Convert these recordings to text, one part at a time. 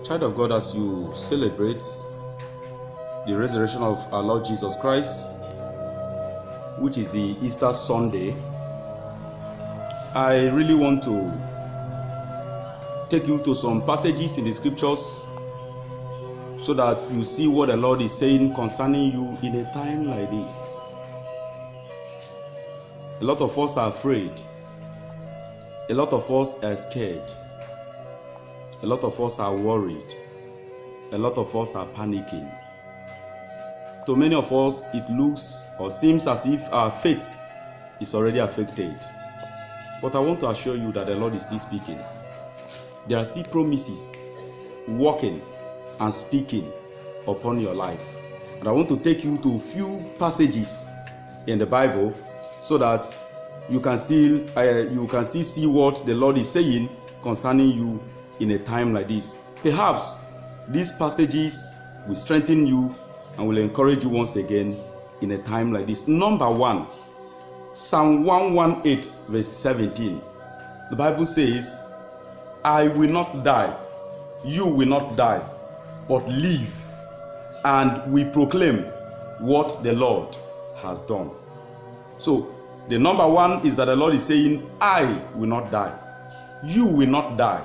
Child of God, as you celebrate the resurrection of our Lord Jesus Christ, which is the Easter Sunday, I really want to take you to some passages in the scriptures so that you see what the Lord is saying concerning you in a time like this. A lot of us are afraid. A lot of us are scared. A lot of us are worried. A lot of us are panicking. To many of us, it looks or seems as if our faith is already affected. But I want to assure you that the Lord is still speaking. There are still promises working and speaking upon your life. And I want to take you to a few passages in the Bible so that you can still see what the Lord is saying concerning you in a time like this. Perhaps these passages will strengthen you and will encourage you once again in a time like this. Number 1, Psalm 118 verse 17. The Bible says, I will not die, you will not die, but live, and we proclaim what the Lord has done. So, the number 1 is that the Lord is saying, I will not die, you will not die,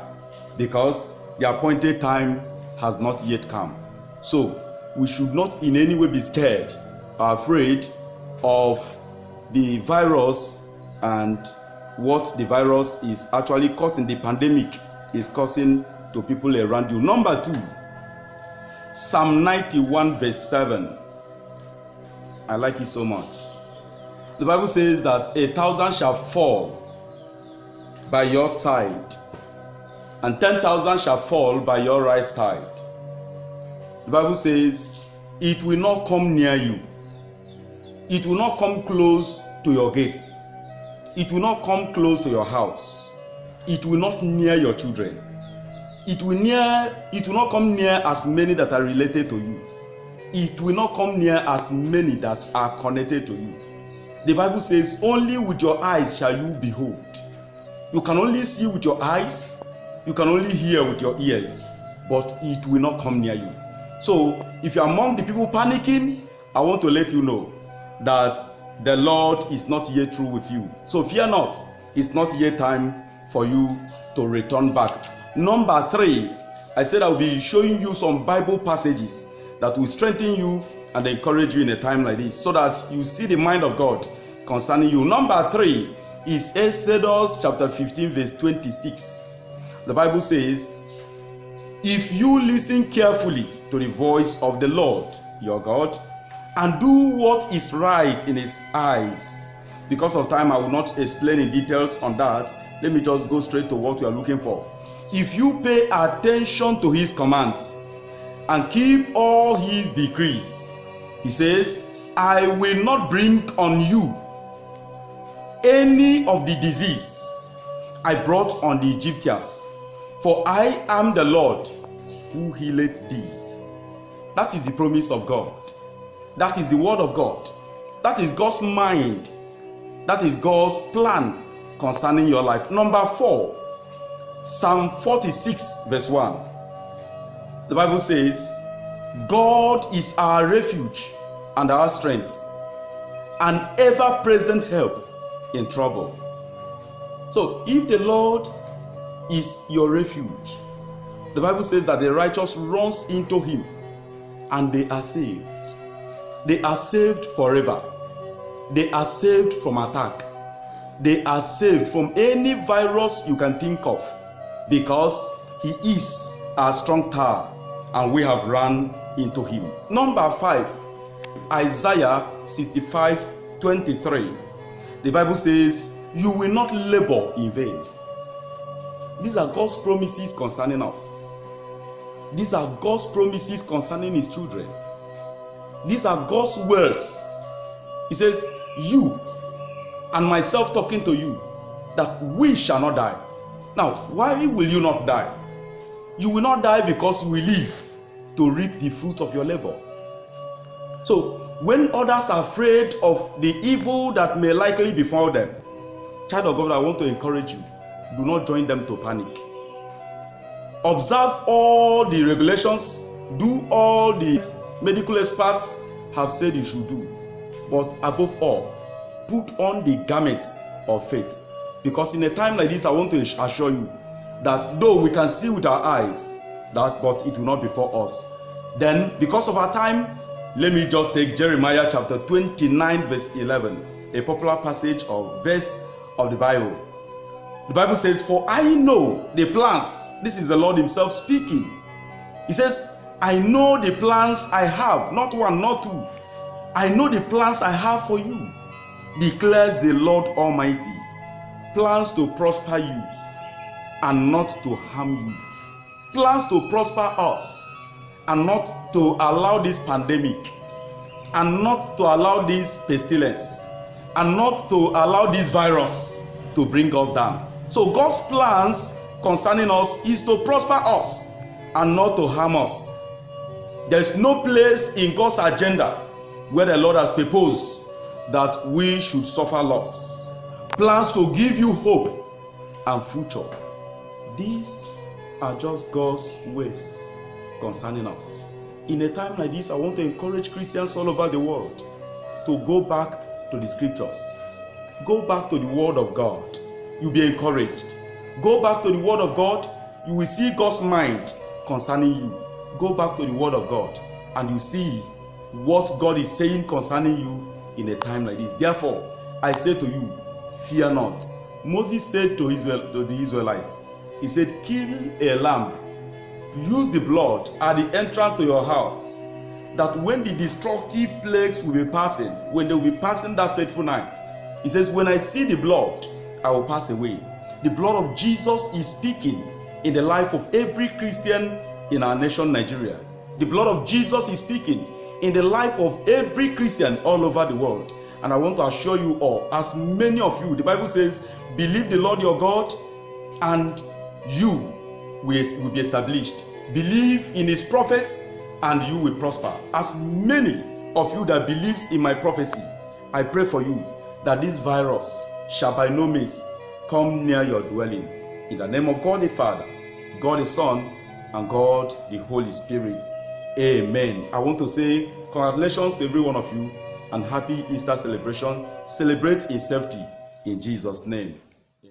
because the appointed time has not yet come. So, we should not in any way be scared or afraid of the virus and what the virus is actually causing, the pandemic is causing to people around you. Number 2, Psalm 91 verse 7. I like it so much. The Bible says that 1,000 shall fall by your side, and 10,000 shall fall by your right side. The Bible says, it will not come near you. It will not come close to your gates. It will not come close to your house. It will not near your children. It will not come near as many that are related to you. It will not come near as many that are connected to you. The Bible says, only with your eyes shall you behold. You can only see with your eyes. You can only hear with your ears. But it will not come near you. So, if you are among the people panicking, I want to let you know that the Lord is not yet through with you. So fear not. It's not yet time for you to return back. Number 3, I said I will be showing you some Bible passages that will strengthen you and encourage you in a time like this so that you see the mind of God concerning you. Number 3 is Exodus chapter 15 verse 26. The Bible says, if you listen carefully to the voice of the Lord your God and do what is right in his eyes. Because of time, I will not explain in details on that. Let me just go straight to what we are looking for. If you pay attention to his commands and keep all his decrees, he says, I will not bring on you any of the disease I brought on the Egyptians, for I am the Lord who healeth thee. That is the promise of God. That is the word of God. That is God's mind. That is God's plan concerning your life. Number 4, Psalm 46 verse 1. The Bible says, God is our refuge and our strength, an ever-present help in trouble. So, if the Lord is your refuge, the Bible says that the righteous runs into him and they are saved. They are saved forever. They are saved from attack. They are saved from any virus you can think of, because he is our strong tower and we have run into him. Number 5, Isaiah 65:23. The Bible says, you will not labor in vain. These are God's promises concerning us. These are God's promises concerning his children. These are God's words. He says, you and myself talking to you, that we shall not die. Now, why will you not die? You will not die because we live to reap the fruit of your labor. So, when others are afraid of the evil that may likely befall them, child of God, I want to encourage you, do not join them to panic. observe all the regulations, do all the medical experts have said you should do. But above all, put on the garment of faith. Because in a time like this, I want to assure you that though we can see with our eyes, but it will not be for us. Then, because of our time, let me just take Jeremiah chapter 29 verse 11, a popular passage or verse of the Bible. The Bible says, "For I know the plans," this is the Lord himself speaking. He says, "I know the plans I have," not one, not two. "I know the plans I have for you, declares the Lord Almighty. Plans to prosper you and not to harm you." Plans to prosper us and not to allow this pandemic, and not to allow this pestilence, and not to allow this virus to bring us down. So God's plans concerning us is to prosper us and not to harm us. There is no place in God's agenda where the Lord has proposed that we should suffer loss. Plans to give you hope and future. These are just God's ways concerning us. In a time like this, I want to encourage Christians all over the world to go back to the scriptures. Go back to the word of God. You'll be encouraged. Go back to the word of God. You will see God's mind concerning you. Go back to the word of God and you see what God is saying concerning you in a time like this. Therefore, I say to you, fear not. Moses said to the Israelites, he said, "Kill a lamb, use the blood at the entrance to your house, that when the destructive plagues will be passing, when they will be passing that fateful night," he says, "when I see the blood, I will pass away." The blood of Jesus is speaking in the life of every Christian in our nation, Nigeria. The blood of Jesus is speaking in the life of every Christian all over the world. And I want to assure you all, as many of you, the Bible says, believe the Lord your God and you will be established. Believe in his prophets and you will prosper. As many of you that believes in my prophecy, I pray for you that this virus shall by no means come near your dwelling. In the name of God the Father, God the Son, and God the Holy Spirit. Amen. I want to say congratulations to every one of you and happy Easter celebration. Celebrate in safety in Jesus' name.